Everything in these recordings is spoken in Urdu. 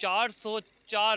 404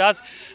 10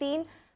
3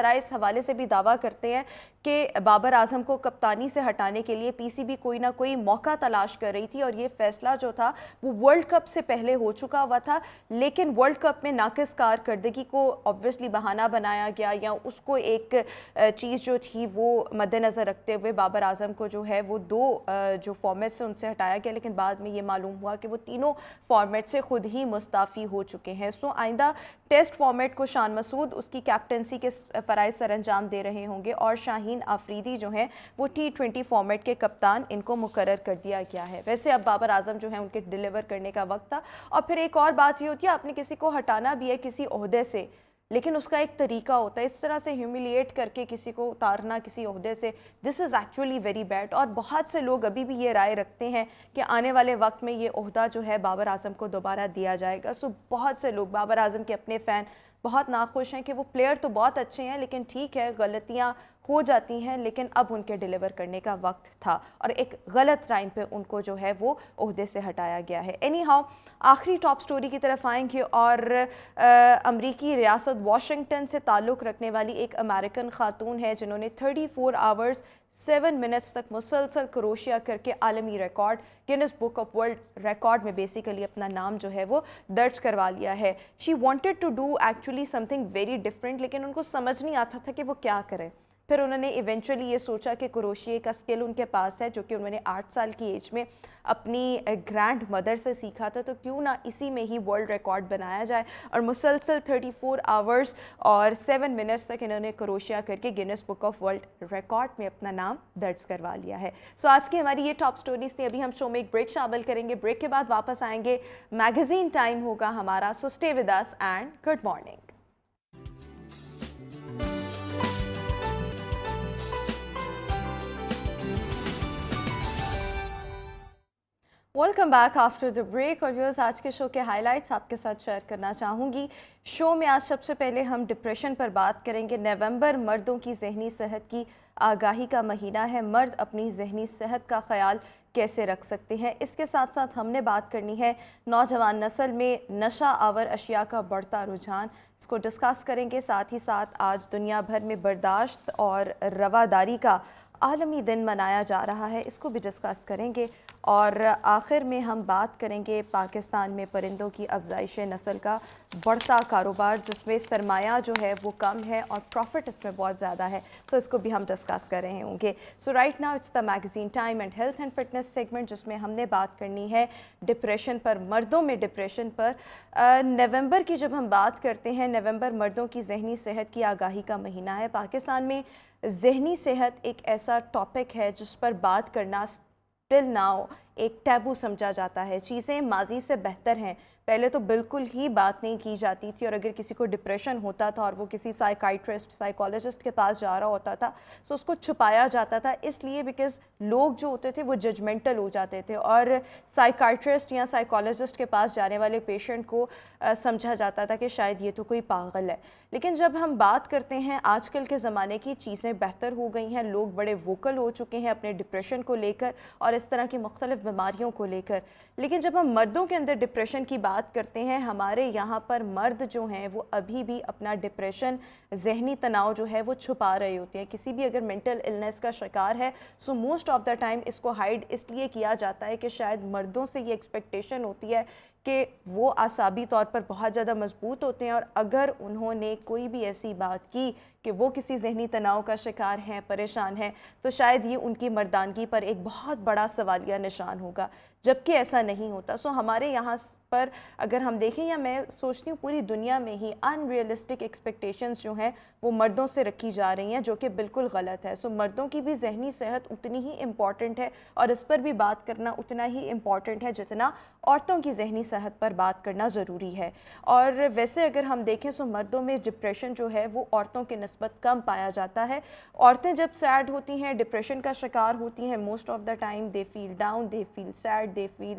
ذرائع اس حوالے سے بھی دعویٰ کرتے ہیں کہ بابر اعظم کو کپتانی سے ہٹانے کے لیے پی سی بی کوئی نہ کوئی موقع تلاش کر رہی تھی، اور یہ فیصلہ جو تھا وہ ورلڈ کپ سے پہلے ہو چکا ہوا تھا، لیکن ورلڈ کپ میں ناقص کارکردگی کو obviously بہانہ بنایا گیا، یا اس کو ایک چیز جو تھی وہ مد نظر رکھتے ہوئے بابر اعظم کو جو ہے وہ دو جو فارمیٹ سے ان سے ہٹایا گیا، لیکن بعد میں یہ معلوم ہوا کہ وہ تینوں فارمیٹ سے خود ہی مستعفی ہو چکے ہیں۔ سو آئندہ ٹیسٹ فارمیٹ کو شان مسعود اس کی کیپٹنسی کے فرائض سر انجام دے رہے ہوں گے، اور شاہین آفریدی جو ہیں وہ T20 فارمیٹ کے کپتان ان کو مقرر کر دیا گیا ہے۔ ویسے اب بابر اعظم جو ہیں ان کے ڈیلیور کرنے کا وقت تھا، اور پھر ایک اور بات یہ ہوتی ہے، آپ نے کسی کو ہٹانا بھی ہے کسی عہدے سے، لیکن اس کا ایک طریقہ ہوتا ہے، اس طرح سے ہیوملیٹ کر کے کسی کو اتارنا کسی عہدے سے، دس از ایکچولی ویری بیڈ، اور بہت سے لوگ ابھی بھی یہ رائے رکھتے ہیں کہ آنے والے وقت میں یہ عہدہ جو ہے بابر اعظم کو دوبارہ دیا جائے گا۔ سو بہت سے لوگ بابر اعظم کے اپنے فین بہت ناخوش ہیں کہ وہ پلیئر تو بہت اچھے ہیں، لیکن ٹھیک ہے غلطیاں ہو جاتی ہیں، لیکن اب ان کے ڈیلیور کرنے کا وقت تھا، اور ایک غلط ٹائم پہ ان کو جو ہے وہ عہدے سے ہٹایا گیا ہے۔ اینی ہاؤ آخری ٹاپ سٹوری کی طرف آئیں گے، اور امریکی ریاست واشنگٹن سے تعلق رکھنے والی ایک امریکن خاتون ہے جنہوں نے 34 آورز 7 منٹس تک مسلسل کروشیا کر کے عالمی record Guinness book of world record میں بیسیکلی اپنا نام جو ہے وہ درج کروا لیا ہے۔ She wanted to do actually something very different, لیکن ان کو سمجھ نہیں آتا تھا کہ وہ کیا کریں۔ پھر انہوں نے ایونچولی یہ سوچا کہ کروشیے کا سکل ان کے پاس ہے، جو کہ انہوں نے 8 سال کی ایج میں اپنی گرینڈ مدر سے سیکھا تھا، تو کیوں نہ اسی میں ہی ورلڈ ریکارڈ بنایا جائے، اور مسلسل 34 آورز اور 7 منٹس تک انہوں نے کروشیا کر کے grains book of world record میں اپنا نام درج کروا لیا ہے۔ سو آج کی ہماری یہ ٹاپ سٹوریز تھی۔ ابھی ہم شو میں ایک بریک شامل کریں گے، بریک کے بعد واپس آئیں گے، میگزین ٹائم ہوگا ہمارا، so stay with us and good morning. Welcome back after the break, اور ویورز آج کے شو کے ہائی لائٹس آپ کے ساتھ شیئر کرنا چاہوں گی۔ شو میں آج سب سے پہلے ہم ڈپریشن پر بات کریں گے۔ نومبر مردوں کی ذہنی صحت کی آگاہی کا مہینہ ہے، مرد اپنی ذہنی صحت کا خیال کیسے رکھ سکتے ہیں۔ اس کے ساتھ ساتھ ہم نے بات کرنی ہے نوجوان نسل میں نشہ آور اشیاء کا بڑھتا رجحان، اس کو ڈسکس کریں گے۔ ساتھ ہی ساتھ آج دنیا بھر میں برداشت اور رواداری کا عالمی دن منایا جا رہا ہے، اس کو بھی ڈسکس کریں گے، اور آخر میں ہم بات کریں گے پاکستان میں پرندوں کی افزائش نسل کا بڑھتا کاروبار، جس میں سرمایہ جو ہے وہ کم ہے اور پروفٹ اس میں بہت زیادہ ہے، سو اس کو بھی ہم ڈسکس کر رہے ہوں گے۔ So right now it's the magazine time and health and fitness segment, جس میں ہم نے بات کرنی ہے ڈپریشن پر، مردوں میں ڈپریشن پر۔ نومبر کی جب ہم بات کرتے ہیں، نومبر مردوں کی ذہنی صحت کی آگاہی کا مہینہ ہے۔ پاکستان میں ذہنی صحت ایک ایسا ٹاپک ہے جس پر بات کرنا ٹل ناؤ ایک ٹیبو سمجھا جاتا ہے۔ چیزیں ماضی سے بہتر ہیں، پہلے تو بالکل ہی بات نہیں کی جاتی تھی، اور اگر کسی کو ڈپریشن ہوتا تھا اور وہ کسی سائیکائٹرسٹ سائیکالوجسٹ کے پاس جا رہا ہوتا تھا، سو اس کو چھپایا جاتا تھا، اس لیے بیکاز لوگ جو ہوتے تھے وہ ججمنٹل ہو جاتے تھے، اور سائیکائٹرسٹ یا سائیکالوجسٹ کے پاس جانے والے پیشنٹ کو سمجھا جاتا تھا کہ شاید یہ تو کوئی پاگل ہے۔ لیکن جب ہم بات کرتے ہیں آج کل کے زمانے کی، چیزیں بہتر ہو گئی ہیں، لوگ بڑے ووکل ہو چکے ہیں اپنے ڈپریشن کو لے کر اور اس طرح کی مختلف بیماریوں کو لے کر۔ لیکن جب ہم مردوں کے اندر ڈپریشن کی بات کرتے ہیں، ہمارے یہاں پر مرد جو ہیں وہ ابھی بھی اپنا ڈپریشن، ذہنی تناؤ جو ہے وہ چھپا رہے ہوتے ہیں۔ کسی بھی اگر مینٹل النس کا شکار ہے، so most of the time اس کو ہائیڈ اس لیے کیا جاتا ہے کہ شاید مردوں سے یہ ایکسپیکٹیشن ہوتی ہے کہ وہ اعصابی طور پر بہت زیادہ مضبوط ہوتے ہیں، اور اگر انہوں نے کوئی بھی ایسی بات کی کہ وہ کسی ذہنی تناؤ کا شکار ہیں، پریشان ہیں، تو شاید یہ ان کی مردانگی پر ایک بہت بڑا سوالیہ نشان ہوگا، جبکہ ایسا نہیں ہوتا۔ سو ہمارے یہاں پر اگر ہم دیکھیں، یا میں سوچتی ہوں پوری دنیا میں ہی ان ریئلسٹک ایکسپیکٹیشنز جو ہیں وہ مردوں سے رکھی جا رہی ہیں، جو کہ بالکل غلط ہے۔ سو مردوں کی بھی ذہنی صحت اتنی ہی امپورٹنٹ ہے، اور اس پر بھی بات کرنا اتنا ہی امپورٹنٹ ہے جتنا عورتوں کی ذہنی صحت پر بات کرنا ضروری ہے۔ اور ویسے اگر ہم دیکھیں، سو مردوں میں ڈپریشن جو ہے وہ عورتوں کے نسبت کم پایا جاتا ہے۔ عورتیں جب سیڈ ہوتی ہیں، ڈپریشن کا شکار ہوتی ہیں، most of the time they feel down, they feel sad, they feel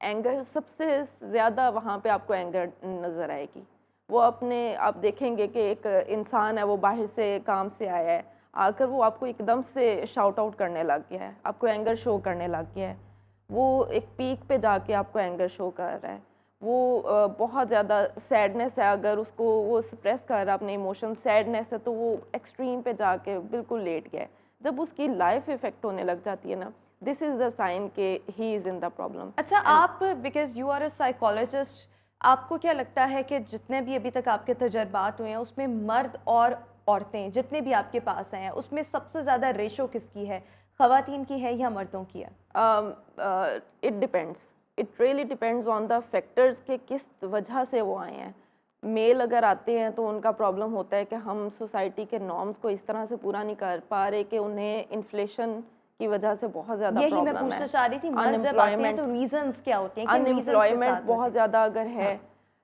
anger سب سے زیادہ وہاں پہ آپ کو اینگر نظر آئے گی. وہ آپ دیکھیں گے کہ ایک انسان ہے, وہ باہر سے کام سے آیا ہے, آ کر وہ آپ کو ایک دم سے شاؤٹ آؤٹ کرنے لگ گیا ہے, آپ کو اینگر شو کرنے لگ گیا ہے, وہ ایک پیک پہ جا کے آپ کو اینگر شو کر رہا ہے, وہ بہت زیادہ سیڈنس ہے, اگر اس کو وہ سپریس کر رہا ہے اپنے ایموشن, سیڈنس ہے تو وہ ایکسٹریم پہ جا کے بالکل لیٹ گیا ہے. جب اس کی لائف افیکٹ ہونے لگ جاتی ہے نا, دس از دا سائن کہ ہی از ان دا پرابلم. اچھا, آپ because you are a psychologist, آپ کو کیا لگتا ہے کہ جتنے بھی ابھی تک آپ کے تجربات ہوئے ہیں اس میں مرد اور عورتیں جتنے بھی آپ کے پاس ہیں اس میں سب سے زیادہ ریشو کس کی ہے, خواتین کی ہے یا مردوں کی ہے؟ It depends, it really depends on the factors کہ کس وجہ سے وہ آئے ہیں. میل اگر آتے ہیں تو ان کا پرابلم ہوتا ہے کہ ہم سوسائٹی کے نارمز کو اس طرح سے پورا نہیں کر پا رہے کہ انہیں انفلیشن کی وجہ سے بہت زیادہ یہی پرابلم میں ہے. پوچھنا چاہ رہی تھی, مرد جب آتے ہیں تو ریزنز کیا ہوتے ہیں, کن reasons کے انمپلائمنٹ ساتھ بہت زیادہ اگر ہے,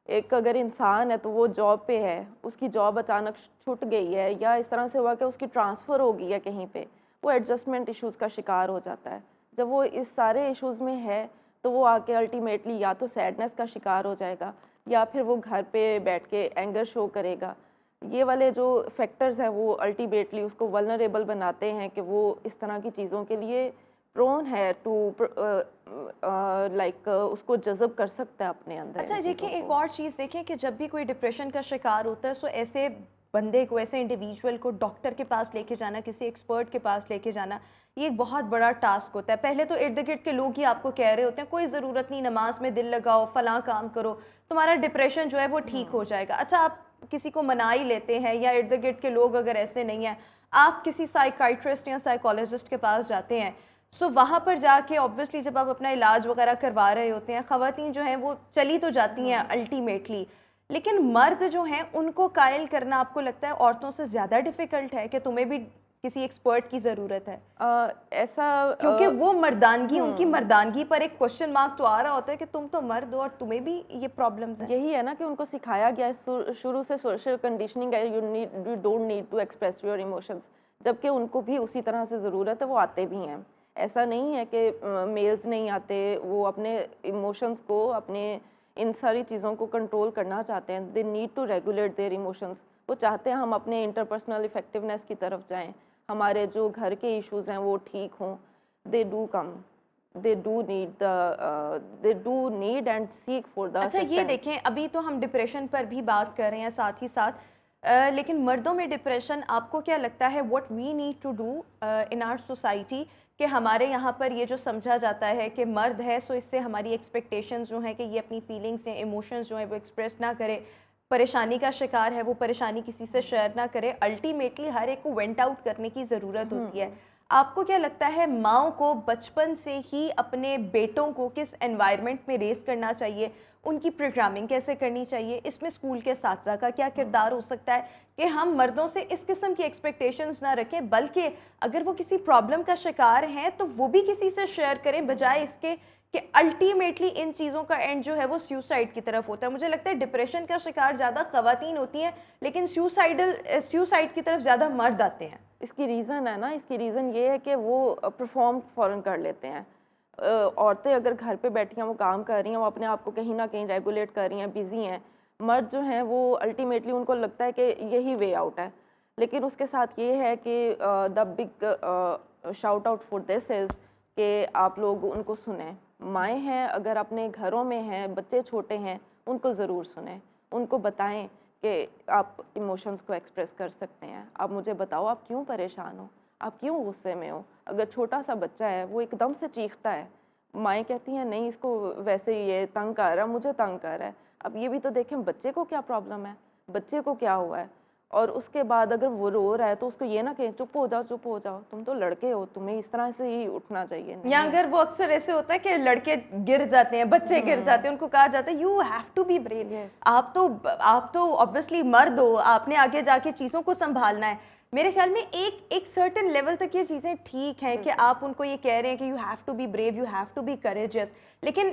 ایک اگر انسان ہے تو وہ جاب پہ ہے, اس کی جاب اچانک چھوٹ گئی ہے یا اس طرح سے ہوا کہ اس کی ٹرانسفر ہو گئی ہے کہیں پہ, وہ ایڈجسٹمنٹ ایشوز کا شکار ہو جاتا ہے. جب وہ اس سارے ایشوز میں ہے تو وہ آ کے الٹیمیٹلی یا تو سیڈنس کا شکار ہو جائے گا یا پھر وہ گھر پہ بیٹھ کے اینگر شو کرے گا. یہ والے جو فیکٹرز ہیں وہ الٹیمیٹلی اس کو ولنریبل بناتے ہیں کہ وہ اس طرح کی چیزوں کے لیے پرون ہے ٹو لائک اس کو جذب کر سکتا ہے اپنے اندر. اچھا دیکھیں, ایک اور چیز دیکھیں کہ جب بھی کوئی ڈپریشن کا شکار ہوتا ہے سو ایسے بندے کو, ایسے انڈیویجول کو ڈاکٹر کے پاس لے کے جانا, کسی ایکسپرٹ کے پاس لے کے جانا, یہ ایک بہت بڑا ٹاسک ہوتا ہے. پہلے تو ارد گرد کے لوگ ہی آپ کو کہہ رہے ہوتے ہیں کوئی ضرورت نہیں, نماز میں دل لگاؤ, فلاں کام کرو, تمہارا ڈپریشن جو ہے وہ ٹھیک ہو جائے گا. اچھا, آپ کسی کو منا ہی لیتے ہیں یا ارد گرد کے لوگ اگر ایسے نہیں ہیں, آپ کسی سائیکائٹرسٹ یا سائیکالوجسٹ کے پاس جاتے ہیں, سو وہاں پر جا کے اوبویسلی جب آپ اپنا علاج وغیرہ کروا رہے ہوتے ہیں, خواتین جو ہیں وہ چلی تو جاتی ہیں الٹیمیٹلی, لیکن مرد جو ہیں ان کو قائل کرنا آپ کو لگتا ہے عورتوں سے زیادہ ڈیفیکلٹ ہے کہ تمہیں بھی کسی ایکسپرٹ کی ضرورت ہے؟ ایسا کیونکہ وہ مردانگی, ان کی مردانگی پر ایک کوشچن مارک تو آ رہا ہوتا ہے کہ تم تو مرد ہو اور تمہیں بھی یہ پرابلمز ہیں. یہی ہے نا کہ ان کو سکھایا گیا ہے شروع سے, سوشل کنڈیشننگ ہے, you don't need to express your emotions, جبکہ ان کو بھی اسی طرح سے ضرورت ہے, وہ آتے بھی ہیں. ایسا نہیں ہے کہ میلز نہیں آتے, وہ اپنے ایموشنز کو, اپنے ان ساری چیزوں کو کنٹرول کرنا چاہتے ہیں. They need to regulate their emotions. وہ چاہتے ہیں ہم اپنے انٹرپرسنل افیکٹونیس کی طرف جائیں, ہمارے جو گھر کے ایشوز ہیں وہ ٹھیک ہوں. They do come, they do need and seek for the. اچھا یہ دیکھیں, ابھی تو ہم ڈپریشن پر بھی بات کر رہے ہیں ساتھ ہی ساتھ, لیکن مردوں میں ڈپریشن آپ کو کیا لگتا ہے what we need to do in our society, کہ ہمارے یہاں پر یہ جو سمجھا جاتا ہے کہ مرد ہے سو اس سے ہماری ایکسپیکٹیشنز جو ہیں کہ یہ اپنی فیلنگس یا ایموشنز جو ہیں وہ ایکسپریس نہ کرے, پریشانی کا شکار ہے وہ پریشانی کسی سے شیئر نہ کرے, الٹیمیٹلی ہر ایک کو وینٹ آؤٹ کرنے کی ضرورت ہوتی ہے. آپ کو کیا لگتا ہے ماؤں کو بچپن سے ہی اپنے بیٹوں کو کس انوائرمنٹ میں ریز کرنا چاہیے, ان کی پروگرامنگ کیسے کرنی چاہیے, اس میں اسکول کے اساتذہ کا کیا کردار ہو سکتا ہے کہ ہم مردوں سے اس قسم کی ایکسپیکٹیشنز نہ رکھیں, بلکہ اگر وہ کسی پرابلم کا شکار ہیں تو وہ بھی کسی سے شیئر کریں, بجائے اس کے کہ الٹیمیٹلی ان چیزوں کا اینڈ جو ہے وہ سیوسائڈ کی طرف ہوتا ہے. مجھے لگتا ہے ڈپریشن کا شکار زیادہ خواتین ہوتی ہیں, لیکن سیوسائڈ کی طرف زیادہ مرد آتے ہیں. اس کی ریزن ہے نا, اس کی ریزن یہ ہے کہ وہ پرفارم فوراً کر لیتے ہیں. عورتیں اگر گھر پہ بیٹھی ہیں, وہ کام کر رہی ہیں, وہ اپنے آپ کو کہیں نہ کہیں ریگولیٹ کر رہی ہیں, بیزی ہیں. مرد جو ہیں وہ الٹیمیٹلی ان کو لگتا ہے کہ یہی وے آؤٹ ہے, لیکن اس کے ساتھ یہ ہے کہ the big shout out for this is کہ آپ لوگ ان کو سنیں. مائیں ہیں اگر اپنے گھروں میں ہیں, بچے چھوٹے ہیں, ان کو ضرور سنیں, ان کو بتائیں کہ آپ ایموشنز کو ایکسپریس کر سکتے ہیں. آپ مجھے بتاؤ آپ کیوں پریشان ہو, آپ کیوں غصے میں ہو. اگر چھوٹا سا بچہ ہے وہ ایک دم سے چیختا ہے, مائیں کہتی ہیں نہیں اس کو ویسے ہی یہ تنگ کر رہا ہے, مجھے تنگ کر رہا ہے. اب یہ بھی تو دیکھیں بچے کو کیا پرابلم ہے, بچے کو کیا ہوا ہے. اور اس کے بعد اگر وہ رو رہا ہے تو اس کو یہ نہ کہیں چپ ہو جاؤ, تم تو لڑکے ہو, تمہیں اس طرح سے ہی اٹھنا چاہیے. یا اگر وہ اکثر ایسے ہوتا ہے کہ لڑکے گر جاتے ہیں, بچے گر جاتے ہیں, ان کو کہا جاتا ہے you have to be brave, آپ تو obviously مرد ہو, آپ نے آگے جا کے چیزوں کو سنبھالنا ہے. میرے خیال میں ایک سرٹن لیول تک یہ چیزیں ٹھیک ہیں کہ آپ ان کو یہ کہہ رہے ہیں کہ you have to be brave, you have to be courageous, لیکن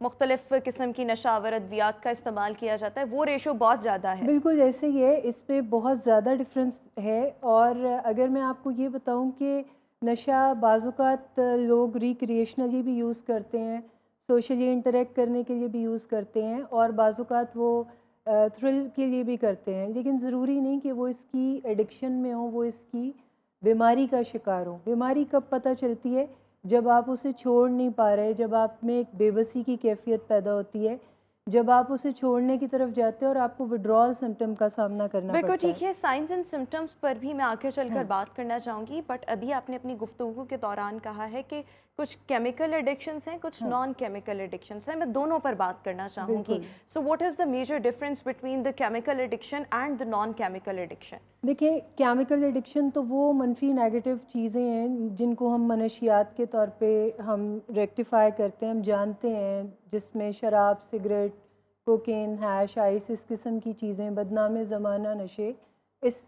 مختلف قسم کی نشہ آور ادویات کا استعمال کیا جاتا ہے، وہ ریشو بہت زیادہ ہے؟ بالکل ایسے ہی ہے، اس میں بہت زیادہ ڈفرینس ہے. اور اگر میں آپ کو یہ بتاؤں کہ نشہ بعض اوقات لوگ ریکریشنلی بھی یوز کرتے ہیں، سوشلی انٹریکٹ کرنے کے لیے بھی یوز کرتے ہیں، اور بعض اوقات وہ تھرل کے لیے بھی کرتے ہیں، لیکن ضروری نہیں کہ وہ اس کی ایڈکشن میں ہوں، وہ اس کی بیماری کا شکار ہوں. بیماری کب پتہ چلتی ہے؟ جب آپ اسے چھوڑ نہیں پا رہے، جب آپ میں ایک بے بسی کی کیفیت پیدا ہوتی ہے، جب آپ اسے چھوڑنے کی طرف جاتے ہیں اور آپ کو وڈرال سمٹم کا سامنا کرنا بالکل پڑتا ہے. ٹھیک ہے، سائنس اینڈ سمٹمز پر بھی میں آگے چل کر بات کرنا چاہوں گی، بٹ ابھی آپ نے اپنی گفتگو کے دوران کہا ہے کہ کچھ کیمیکل ایڈکشنز ہیں، کچھ نان کیمیکل ایڈکشنز ہیں. میں دونوں پر بات کرنا چاہوں گی. بالکل. So what is the major difference between the chemical addiction and the non chemical addiction? دیکھیں، کیمیکل ایڈکشن تو وہ منفی نیگیٹو چیزیں ہیں جن کو ہم منشیات کے طور پہ ہم ریکٹیفائی کرتے ہیں، ہم جانتے ہیں، جس میں شراب، سگریٹ، کوکین، ہیش، آئس، اس قسم کی چیزیں، بدنام زمانہ نشے اس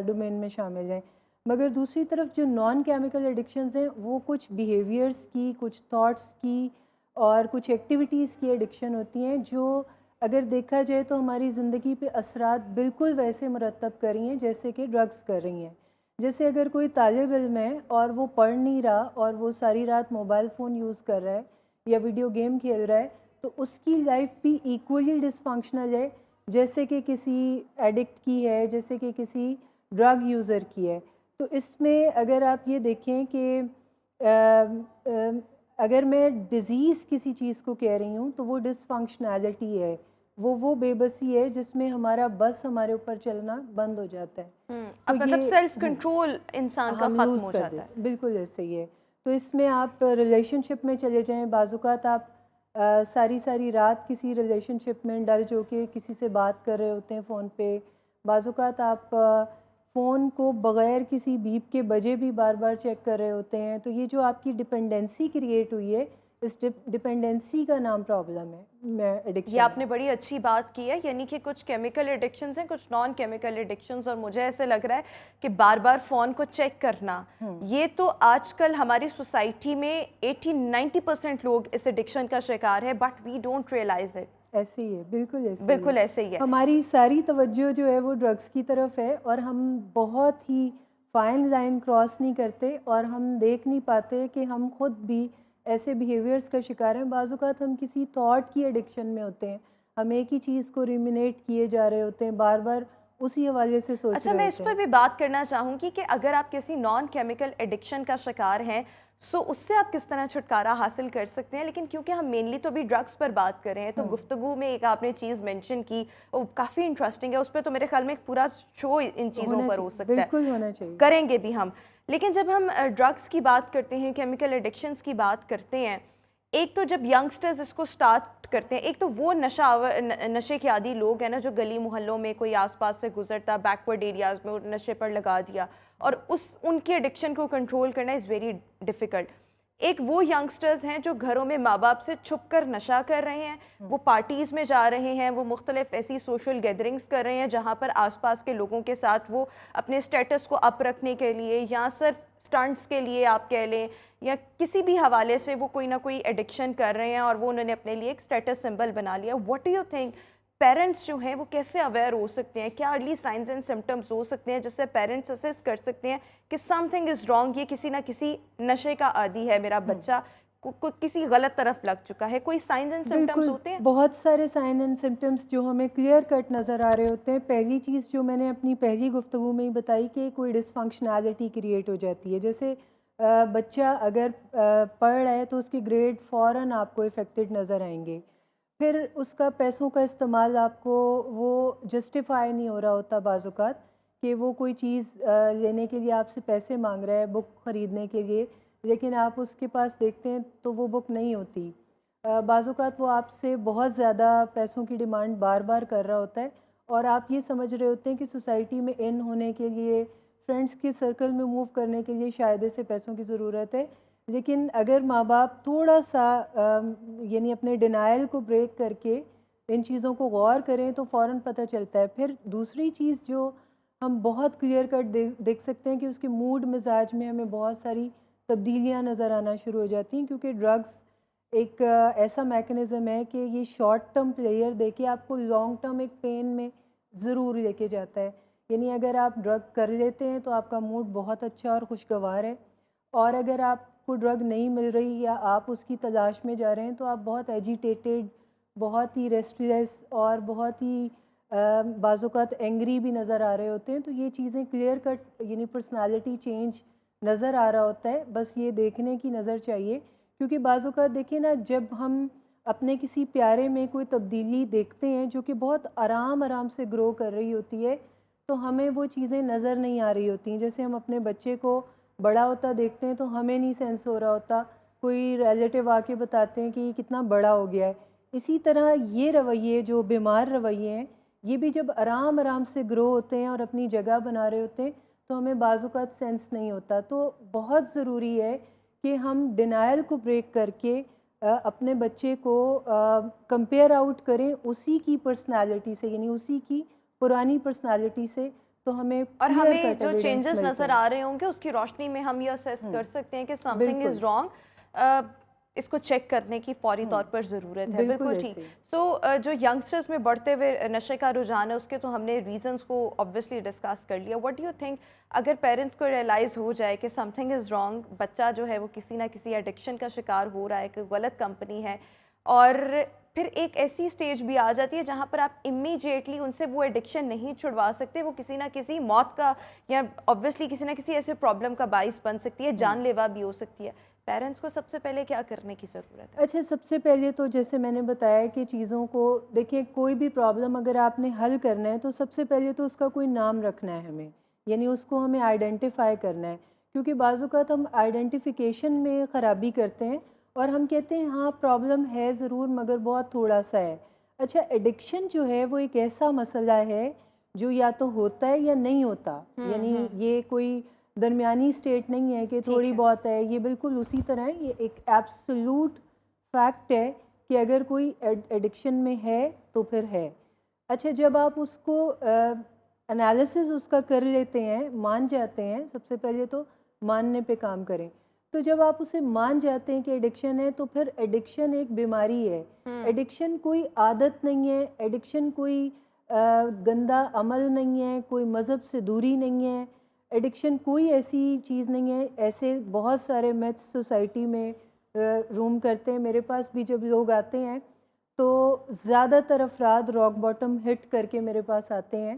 ڈومین میں شامل ہیں. مگر دوسری طرف جو نان کیمیکل ایڈکشنز ہیں وہ کچھ بیہیویئرس کی، کچھ تھاٹس کی اور کچھ ایکٹیویٹیز کی ایڈکشن ہوتی ہیں، جو اگر دیکھا جائے تو ہماری زندگی پہ اثرات بالکل ویسے مرتب کر رہی ہیں جیسے کہ ڈرگس کر رہی ہیں. جیسے اگر کوئی طالب علم ہے اور وہ پڑھ نہیں رہا اور وہ ساری رات موبائل فون یوز کر رہا ہے یا ویڈیو گیم کھیل رہا ہے، تو اس کی لائف بھی ایکولی ڈس فنکشنل ہے جیسے کہ کسی ایڈکٹ کی ہے، جیسے کہ کسی ڈرگ یوزر کی ہے. تو اس میں اگر آپ یہ دیکھیں کہ اگر میں ڈیزیز کسی چیز کو کہہ رہی ہوں تو وہ ڈس فنکشنالٹی ہے، وہ بے بسی ہے جس میں ہمارا بس ہمارے اوپر چلنا بند ہو جاتا ہے. اب مطلب سیلف کنٹرول انسان کا ختم ہو جاتا ہے. بالکل ایسے ہی ہے. تو اس میں آپ ریلیشن شپ میں چلے جائیں، بعض اوقات آپ ساری رات کسی ریلیشن شپ میں ڈل ہو کے کسی سے بات کر رہے ہوتے ہیں فون پہ، بعض اوقات آپ فون کو بغیر کسی بیپ کے بجے بھی بار بار چیک کر رہے ہوتے ہیں. تو یہ جو آپ کی ڈپینڈنسی کریٹ ہوئی ہے، اس ڈپینڈنسی کا نام پرابلم ہے، ایڈکشن. یہ آپ نے بڑی اچھی بات کی ہے، یعنی کہ کچھ کیمیکل ایڈکشنز ہیں، کچھ نان کیمیکل ایڈکشنز، اور مجھے ایسے لگ رہا ہے کہ بار بار فون کو چیک کرنا، یہ تو آج کل ہماری سوسائٹی میں 80-90% لوگ اس ایڈکشن کا شکار ہے، but we don't realize it. ایسے ہی ہے، بالکل ایسے ہی ہے. ہماری ساری توجہ جو ہے وہ ڈرگس کی طرف ہے، اور ہم بہت ہی فائن لائن کراس نہیں کرتے، اور ہم دیکھ نہیں پاتے کہ ہم خود بھی ایسے بیہیویئرس کا شکار ہیں. بعض اوقات ہم کسی تھاٹ کی ایڈکشن میں ہوتے ہیں، ہم ایک ہی چیز کو ریمینیٹ کیے جا رہے ہوتے ہیں، بار بار اسی حوالے سے سوچ رہے ہوتے ہیں. اچھا، میں اس پر بھی بات کرنا چاہوں گی کہ اگر آپ کسی نان کیمیکل ایڈکشن کا شکار ہیں، سو اس سے آپ کس طرح چھٹکارا حاصل کر سکتے ہیں؟ لیکن کیونکہ ہم مینلی تو بھی ڈرگس پر بات کر رہے ہیں، تو گفتگو میں ایک آپ نے چیز مینشن کی، وہ کافی انٹرسٹنگ ہے، اس پہ تو میرے خیال میں ایک پورا شو ان چیزوں پر ہو سکتا ہے. بالکل ہونا چاہیے، کریں گے بھی ہم. لیکن جب ہم ڈرگس کی بات کرتے ہیں، کیمیکل ایڈکشنز کی بات کرتے ہیں، ایک تو جب ینگسٹرز اس کو سٹارٹ کرتے ہیں، ایک تو وہ نشے کے عادی لوگ ہیں نا، جو گلی محلوں میں کوئی آس پاس سے گزرتا، بیکورڈ ایریاز میں نشے پر لگا دیا، اور ان کی ایڈکشن کو کنٹرول کرنا از ویری ڈیفیکلٹ. ایک وہ ینگسٹرز ہیں جو گھروں میں ماں باپ سے چھپ کر نشہ کر رہے ہیں، وہ پارٹیز میں جا رہے ہیں، وہ مختلف ایسی سوشل گیدرنگز کر رہے ہیں جہاں پر آس پاس کے لوگوں کے ساتھ وہ اپنے سٹیٹس کو اپ رکھنے کے لیے، یا صرف سٹنٹس کے لیے آپ کہہ لیں، یا کسی بھی حوالے سے وہ کوئی نہ کوئی ایڈکشن کر رہے ہیں، اور وہ انہوں نے اپنے لیے ایک سٹیٹس سمبل بنا لیا. What do you think parents جو ہیں وہ کیسے اویئر ہو سکتے ہیں؟ کیا ارلی سائنز اینڈ سمٹمز ہو سکتے ہیں جس سے پیرنٹس اسیس کر سکتے ہیں کہ سم تھنگ از رانگ، یہ کسی نہ کسی نشے کا عادی ہے، میرا بچہ کسی غلط طرف لگ چکا ہے؟ کوئی سائنز اینڈ سمٹمز ہوتے ہیں؟ بہت سارے سائن اینڈ سمٹمز جو ہمیں کلیئر کٹ نظر آ رہے ہوتے ہیں. پہلی چیز جو میں نے اپنی پہلی گفتگو میں ہی بتائی کہ کوئی ڈس فنکشنالٹی کریٹ ہو جاتی ہے. جیسے بچہ اگر پڑھ رہا ہے تو اس کے گریڈ فوراً آپ کو افیکٹڈ نظر آئیں گے. پھر اس کا پیسوں کا استعمال آپ کو وہ جسٹیفائی نہیں ہو رہا ہوتا بعض اوقات، کہ وہ کوئی چیز لینے کے لیے آپ سے پیسے مانگ رہا ہے، بک خریدنے کے لیے، لیکن آپ اس کے پاس دیکھتے ہیں تو وہ بک نہیں ہوتی. بعض اوقات وہ آپ سے بہت زیادہ پیسوں کی ڈیمانڈ بار بار کر رہا ہوتا ہے، اور آپ یہ سمجھ رہے ہوتے ہیں کہ سوسائٹی میں ان ہونے کے لیے، فرینڈس کے سرکل میں موو کرنے کے لیے شاید اسے پیسوں کی ضرورت ہے. لیکن اگر ماں باپ تھوڑا سا یعنی اپنے ڈینائل کو بریک کر کے ان چیزوں کو غور کریں تو فوراً پتہ چلتا ہے. پھر دوسری چیز جو ہم بہت کلیئر کٹ دیکھ سکتے ہیں کہ اس کے موڈ مزاج میں ہمیں بہت ساری تبدیلیاں نظر آنا شروع ہو جاتی ہیں، کیونکہ ڈرگس ایک ایسا میکنزم ہے کہ یہ شارٹ ٹرم پلیئر دے کے آپ کو لانگ ٹرم ایک پین میں ضرور لے کے جاتا ہے. یعنی اگر آپ ڈرگ کر لیتے ہیں تو آپ کا موڈ بہت اچھا اور خوشگوار ہے، اور اگر آپ کو ڈرگ نہیں مل رہی یا آپ اس کی تلاش میں جا رہے ہیں تو آپ بہت ایجیٹیٹڈ، بہت ہی ریسٹلیس اور بہت ہی بعض اوقات اینگری بھی نظر آ رہے ہوتے ہیں. تو یہ چیزیں کلیئر کٹ یعنی پرسنالٹی چینج نظر آ رہا ہوتا ہے، بس یہ دیکھنے کی نظر چاہیے. کیونکہ بعض اوقات دیکھیں نا، جب ہم اپنے کسی پیارے میں کوئی تبدیلی دیکھتے ہیں جو کہ بہت آرام آرام سے گرو کر رہی ہوتی ہے، تو ہمیں وہ چیزیں نظر نہیں آ رہی ہوتی ہیں. جیسے ہم اپنے بچے کو بڑا ہوتا دیکھتے ہیں تو ہمیں نہیں سینس ہو رہا ہوتا، کوئی ریلیٹیو آ کے بتاتے ہیں کہ یہ کتنا بڑا ہو گیا ہے. اسی طرح یہ رویے جو بیمار رویے ہیں، یہ بھی جب آرام آرام سے گرو ہوتے ہیں اور اپنی جگہ بنا رہے ہوتے ہیں تو ہمیں بعض اوقات سینس نہیں ہوتا. تو بہت ضروری ہے کہ ہم ڈینائل کو بریک کر کے اپنے بچے کو کمپیئر آؤٹ کریں اسی کی پرسنالٹی سے، یعنی اسی کی پرانی پرسنالٹی سے. تو ہمیں اور clear ہمیں cut جو evidence چینجز ملتے نظر ہیں. آ رہے ہوں گے اس کی روشنی میں ہم یہ اسیس کر سکتے ہیں کہ سم تھنگ بالکل. از رانگ، اس کو چیک کرنے کی فوری طور پر ضرورت ہے. بالکل بالکل ایسے ٹھیک. ہی. سو جو ینگسٹرز میں بڑھتے ہوئے نشے کا رجحان ہے، اس کے تو ہم نے ریزنس کو آبویسلی ڈسکس کر لیا. واٹ ڈو یو تھنک اگر پیرنٹس کو ریئلائز ہو جائے کہ سم تھنگ از رانگ، بچہ جو ہے وہ کسی نہ کسی ایڈکشن کا شکار ہو رہا ہے، کہ غلط کمپنی ہے، اور پھر ایک ایسی سٹیج بھی آ جاتی ہے جہاں پر آپ امیجیٹلی ان سے وہ ایڈکشن نہیں چھڑوا سکتے، وہ کسی نہ کسی موت کا یا آبویسلی کسی نہ کسی ایسے پرابلم کا باعث بن سکتی ہے، جان لیوا بھی ہو سکتی ہے. پیرنٹس کو سب سے پہلے کیا کرنے کی ضرورت ہے؟ اچھا، سب سے پہلے تو جیسے میں نے بتایا کہ چیزوں کو دیکھیں، کوئی بھی پرابلم اگر آپ نے حل کرنا ہے تو سب سے پہلے تو اس کا کوئی نام رکھنا ہے ہمیں، یعنی اس کو ہمیں آئیڈینٹیفائی کرنا ہے. کیونکہ بعض اوقات ہم آئیڈینٹیفیکیشن میں خرابی کرتے ہیں اور ہم کہتے ہیں ہاں پرابلم ہے ضرور مگر بہت تھوڑا سا ہے. اچھا، ایڈکشن جو ہے وہ ایک ایسا مسئلہ ہے جو یا تو ہوتا ہے یا نہیں ہوتا، یعنی یہ کوئی درمیانی سٹیٹ نہیں ہے کہ تھوڑی بہت ہے. یہ بالکل اسی طرح ہے، یہ ایک ایبسولوٹ فیکٹ ہے کہ اگر کوئی ایڈکشن میں ہے تو پھر ہے. اچھا، جب آپ اس کو انالیسز اس کا کر لیتے ہیں، مان جاتے ہیں، سب سے پہلے تو ماننے پہ کام کریں. تو جب آپ اسے مان جاتے ہیں کہ ایڈکشن ہے تو پھر ایڈکشن ایک بیماری ہے. ایڈکشن کوئی عادت نہیں ہے، ایڈکشن کوئی گندا عمل نہیں ہے، کوئی مذہب سے دوری نہیں ہے، ایڈکشن کوئی ایسی چیز نہیں ہے. ایسے بہت سارے میتھس سوسائٹی میں روم کرتے ہیں. میرے پاس بھی جب لوگ آتے ہیں تو زیادہ تر افراد راک باٹم ہٹ کر کے میرے پاس آتے ہیں،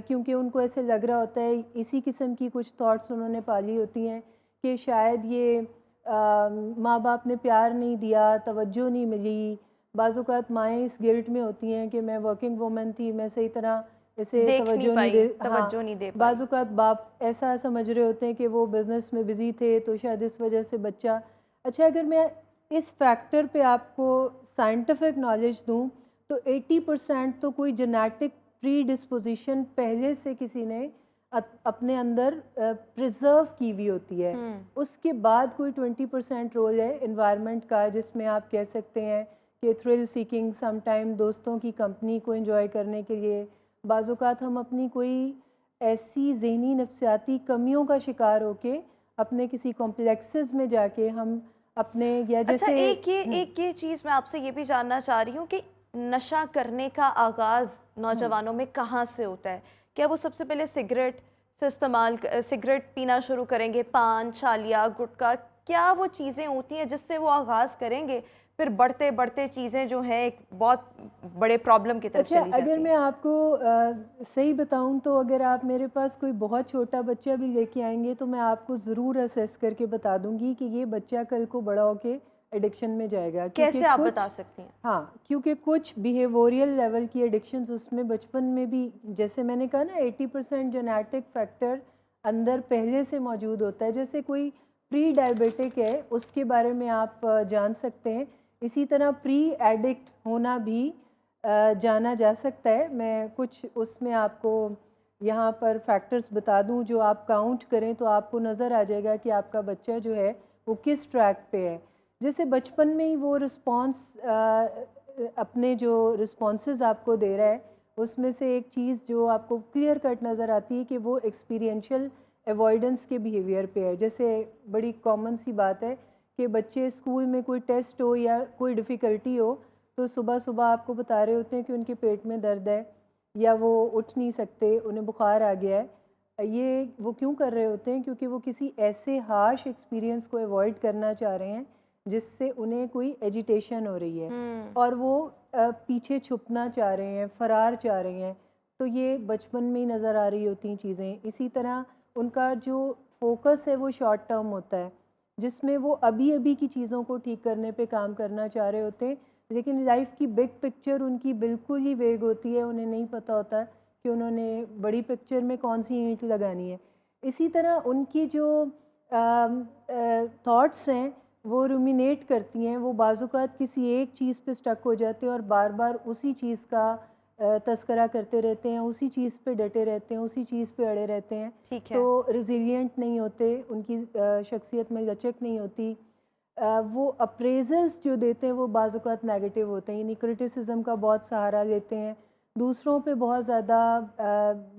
کیونکہ ان کو ایسے لگ رہا ہوتا ہے، اسی قسم کی کچھ تھاٹس انہوں نے پالی ہوتی ہیں کہ شاید یہ ماں باپ نے پیار نہیں دیا، توجہ نہیں ملی. بعض اوقات مائیں اس گلٹ میں ہوتی ہیں کہ میں ورکنگ وومن تھی، میں صحیح طرح اسے توجہ نہیں دے. توجہ نہیں دے پائی. بعض اوقات باپ ایسا سمجھ رہے ہوتے ہیں کہ وہ بزنس میں بزی تھے تو شاید اس وجہ سے بچہ. اچھا، اگر میں اس فیکٹر پہ آپ کو سائنٹیفک نالج دوں تو 80% تو کوئی جینیٹک پری ڈسپوزیشن پہلے سے کسی نے اپنے اندر پریزرو کی ہوئی ہوتی ہے. اس کے بعد کوئی 20% رول ہے انوائرمنٹ کا، جس میں آپ کہہ سکتے ہیں کہ تھرل سیکنگ، سم ٹائم دوستوں کی کمپنی کو انجوائے کرنے کے لیے. بعض اوقات ہم اپنی کوئی ایسی ذہنی نفسیاتی کمیوں کا شکار ہو کے اپنے کسی کمپلیکسز میں جا کے ہم اپنے یا اچھا، جیسے ایک یہ چیز میں آپ سے یہ بھی جاننا چاہ رہی ہوں کہ نشہ کرنے کا آغاز نوجوانوں میں کہاں سے ہوتا ہے؟ کیا وہ سب سے پہلے سگریٹ پینا شروع کریں گے، پان، چھالیا، گٹکا، کیا وہ چیزیں ہوتی ہیں جس سے وہ آغاز کریں گے، پھر بڑھتے بڑھتے چیزیں جو ہیں ایک بہت بڑے پرابلم کی طرف چلی جاتی ہیں؟ اگر میں آپ کو صحیح بتاؤں تو اگر آپ میرے پاس کوئی بہت چھوٹا بچہ بھی لے کے آئیں گے تو میں آپ کو ضرور اسیس کر کے بتا دوں گی کہ یہ بچہ کل کو بڑا ہو کے ایڈکشن میں جائے گا. کیسے آپ بتا سکتی ہیں؟ ہاں، کیونکہ کچھ بیہیویئرل لیول کی ایڈکشنز اس میں بچپن میں بھی، جیسے میں نے کہا نا 80% جینیٹک فیکٹر اندر پہلے سے موجود ہوتا ہے. جیسے کوئی پری ڈائبیٹک ہے، اس کے بارے میں آپ جان سکتے ہیں. اسی طرح پری ایڈکٹ ہونا بھی جانا جا سکتا ہے. میں کچھ اس میں آپ کو یہاں پر فیکٹرز بتا دوں، جو آپ کاؤنٹ کریں تو آپ کو نظر آ جائے گا کہ آپ کا بچہ جو ہے وہ کس ٹریک پہ ہے. جیسے بچپن میں ہی وہ رسپانس اپنے جو رسپانسز آپ کو دے رہا ہے، اس میں سے ایک چیز جو آپ کو کلیئر کٹ نظر آتی ہے کہ وہ ایکسپیرینشل ایوائڈنس کے بیہیویئر پہ ہے. جیسے بڑی کامن سی بات ہے کہ بچے اسکول میں کوئی ٹیسٹ ہو یا کوئی ڈیفیکلٹی ہو تو صبح صبح آپ کو بتا رہے ہوتے ہیں کہ ان کے پیٹ میں درد ہے یا وہ اٹھ نہیں سکتے, انہیں بخار آ گیا ہے. یہ وہ کیوں کر رہے ہوتے ہیں؟ کیونکہ وہ کسی ایسے ہارش ایکسپیرئنس کو ایوائڈ کرنا چاہ رہے ہیں جس سے انہیں کوئی ایجیٹیشن ہو رہی ہے اور وہ پیچھے چھپنا چاہ رہے ہیں, فرار چاہ رہے ہیں. تو یہ بچپن میں ہی نظر آ رہی ہوتی ہیں چیزیں. اسی طرح ان کا جو فوکس ہے وہ شارٹ ٹرم ہوتا ہے, جس میں وہ ابھی کی چیزوں کو ٹھیک کرنے پہ کام کرنا چاہ رہے ہوتے ہیں, لیکن لائف کی بگ پکچر ان کی بالکل ہی ویگ ہوتی ہے. انہیں نہیں پتہ ہوتا کہ انہوں نے بڑی پکچر میں کون سی اینٹ لگانی ہے. اسی طرح ان کی جو تھاٹس ہیں وہ رومینیٹ کرتی ہیں, وہ بعض اوقات کسی ایک چیز پہ سٹک ہو جاتے ہیں اور بار بار اسی چیز کا تذکرہ کرتے رہتے ہیں, اسی چیز پہ ڈٹے رہتے ہیں, اسی چیز پہ اڑے رہتے ہیں. تو ریزیلینٹ نہیں ہوتے, ان کی شخصیت میں لچک نہیں ہوتی. وہ اپریزلز جو دیتے ہیں وہ بعض اوقات نیگیٹو ہوتے ہیں, یعنی کرٹیسزم کا بہت سہارا لیتے ہیں, دوسروں پہ بہت زیادہ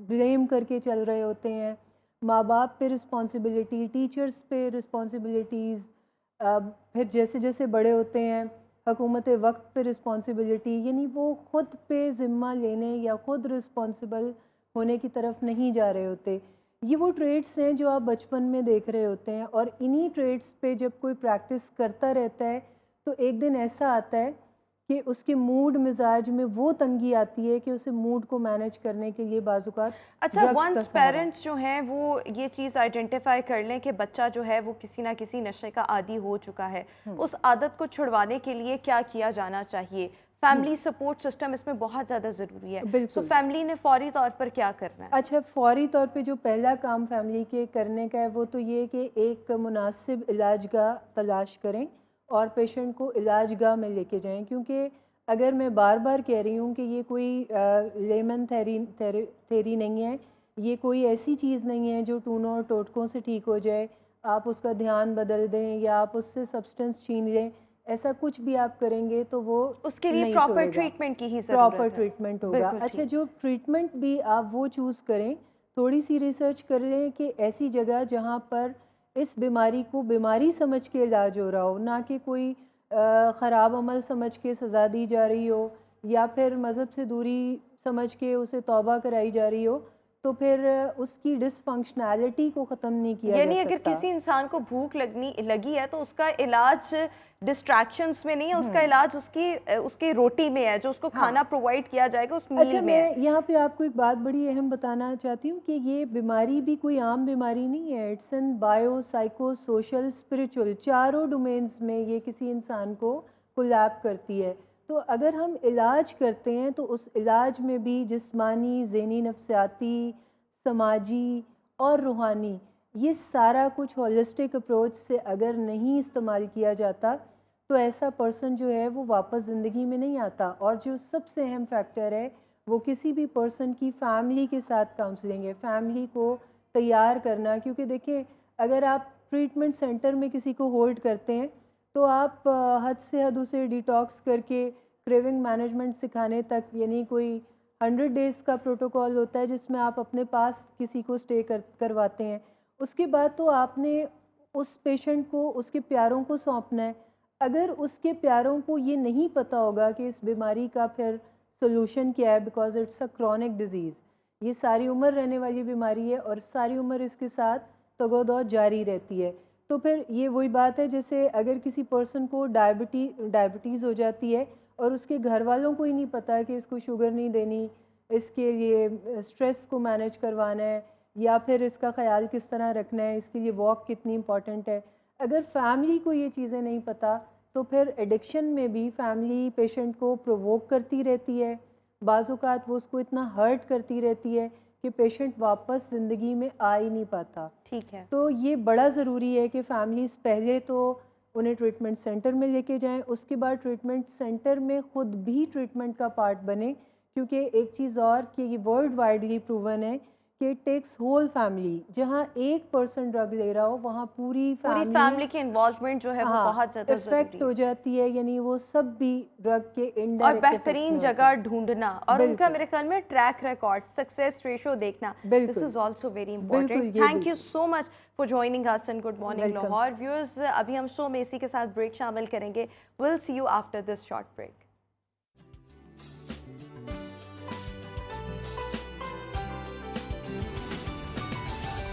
بلیم کر کے چل رہے ہوتے ہیں. ماں باپ پہ رسپانسبلٹی, ٹیچرز پہ رسپانسبلٹیز, پھر جیسے جیسے بڑے ہوتے ہیں حکومت وقت پہ رسپانسبلٹی, یعنی وہ خود پہ ذمہ لینے یا خود رسپانسبل ہونے کی طرف نہیں جا رہے ہوتے. یہ وہ ٹریٹس ہیں جو آپ بچپن میں دیکھ رہے ہوتے ہیں, اور انہی ٹریٹس پہ جب کوئی پریکٹس کرتا رہتا ہے تو ایک دن ایسا آتا ہے کہ اس کے موڈ مزاج میں وہ تنگی آتی ہے کہ اسے موڈ کو مینیج کرنے کے لیے بعض اوقات اچھا ونس پیرنٹس جو ہیں وہ یہ چیز آئیڈینٹیفائی کر لیں کہ بچہ جو ہے وہ کسی نہ کسی نشے کا عادی ہو چکا ہے, اس عادت کو چھڑوانے کے لیے کیا کیا جانا چاہیے؟ فیملی سپورٹ سسٹم اس میں بہت زیادہ ضروری ہے. سو فیملی نے فوری طور پر کیا کرنا ہے؟ اچھا, فوری طور پہ جو پہلا کام فیملی کے کرنے کا ہے وہ تو یہ کہ ایک مناسب علاج گاہ تلاش کریں اور پیشنٹ کو علاج گاہ میں لے کے جائیں. کیونکہ اگر میں بار بار کہہ رہی ہوں کہ یہ کوئی لیمن تھیری نہیں ہے, یہ کوئی ایسی چیز نہیں ہے جو ٹونوں اور ٹوٹکوں سے ٹھیک ہو جائے, آپ اس کا دھیان بدل دیں یا آپ اس سے سبسٹنس چھین لیں, ایسا کچھ بھی آپ کریں گے تو وہ اس کے لیے پراپر ٹریٹمنٹ کی ہی ضرورت ہے. پراپر ٹریٹمنٹ ہوگا. اچھا, جو ٹریٹمنٹ بھی آپ وہ چوز کریں, تھوڑی سی ریسرچ کر لیں کہ ایسی جگہ جہاں پر اس بیماری کو بیماری سمجھ کے علاج ہو رہا ہو, نہ کہ کوئی خراب عمل سمجھ کے سزا دی جا رہی ہو یا پھر مذہب سے دوری سمجھ کے اسے توبہ کرائی جا رہی ہو, تو پھر اس کی ڈس فنکشنالٹی کو ختم نہیں کیا جا سکتا. یعنی اگر کسی انسان کو بھوک لگی ہے تو اس کا علاج ڈسٹریکشنز میں نہیں ہے, اس کا علاج اس کی روٹی میں ہے, جو اس کو کھانا پرووائڈ کیا جائے گا اس میل میں ہے. اچھا, میں یہاں پہ آپ کو ایک بات بڑی اہم بتانا چاہتی ہوں کہ یہ بیماری بھی کوئی عام بیماری نہیں ہے. It's in bio, psycho, social, spiritual, چاروں ڈومینز میں یہ کسی انسان کو کولیپ کرتی ہے. تو اگر ہم علاج کرتے ہیں تو اس علاج میں بھی جسمانی, ذہنی, نفسیاتی, سماجی اور روحانی, یہ سارا کچھ ہولسٹک اپروچ سے اگر نہیں استعمال کیا جاتا تو ایسا پرسن جو ہے وہ واپس زندگی میں نہیں آتا. اور جو سب سے اہم فیکٹر ہے وہ کسی بھی پرسن کی فیملی کے ساتھ کاؤنسلنگ ہے, فیملی کو تیار کرنا. کیونکہ دیکھیں, اگر آپ ٹریٹمنٹ سینٹر میں کسی کو ہولڈ کرتے ہیں تو آپ حد سے حد اسے ڈیٹاکس کر کے کریونگ مینجمنٹ سکھانے تک, یعنی کوئی 100 ڈیز کا پروٹوکول ہوتا ہے جس میں آپ اپنے پاس کسی کو اسٹے کرواتے ہیں. اس کے بعد تو آپ نے اس پیشنٹ کو اس کے پیاروں کو سونپنا ہے. اگر اس کے پیاروں کو یہ نہیں پتہ ہوگا کہ اس بیماری کا پھر سولوشن کیا ہے, because it's a chronic disease, یہ ساری عمر رہنے والی بیماری ہے اور ساری عمر اس کے ساتھ تگ و دو جاری رہتی ہے, تو پھر یہ وہی بات ہے جیسے اگر کسی پرسن کو ڈائبٹیز ہو جاتی ہے اور اس کے گھر والوں کو ہی نہیں پتہ کہ اس کو شوگر نہیں دینی, اس کے لیے اسٹریس کو مینیج کروانا ہے یا پھر اس کا خیال کس طرح رکھنا ہے, اس کے لیے واک کتنی امپورٹنٹ ہے. اگر فیملی کو یہ چیزیں نہیں پتہ تو پھر ایڈکشن میں بھی فیملی پیشنٹ کو پرووک کرتی رہتی ہے, بعض اوقات وہ اس کو اتنا ہرٹ کرتی رہتی ہے کہ پیشنٹ واپس زندگی میں آ ہی نہیں پاتا. ٹھیک ہے, تو یہ بڑا ضروری ہے کہ فیملیز پہلے تو انہیں ٹریٹمنٹ سینٹر میں لے کے جائیں, اس کے بعد ٹریٹمنٹ سینٹر میں خود بھی ٹریٹمنٹ کا پارٹ بنے. کیونکہ ایک چیز اور کہ یہ ورلڈ وائڈلی پروون ہے کہ اٹ ٹیکس ہول فیملی. جہاں ایک پرسن ڈرگ لے رہا ہو وہاں پوری فیملی کی انوالومنٹ جو ہے وہ بہت زیادہ افیکٹ ہو جاتی ہے. یعنی وہ سب بھی ڈرگ کے اور انڈائریکٹ بہترین جگہ ڈھونڈنا اور ان کا میرے خیال میں ٹریک ریکارڈ سکسیس ریشو دیکھنا, this is also very important. Thank you so much for joining us and good morning Lahore. Viewers ابھی ہم شو میں اسی کے ساتھ بریک شامل کریں گے. we'll see you after this short break.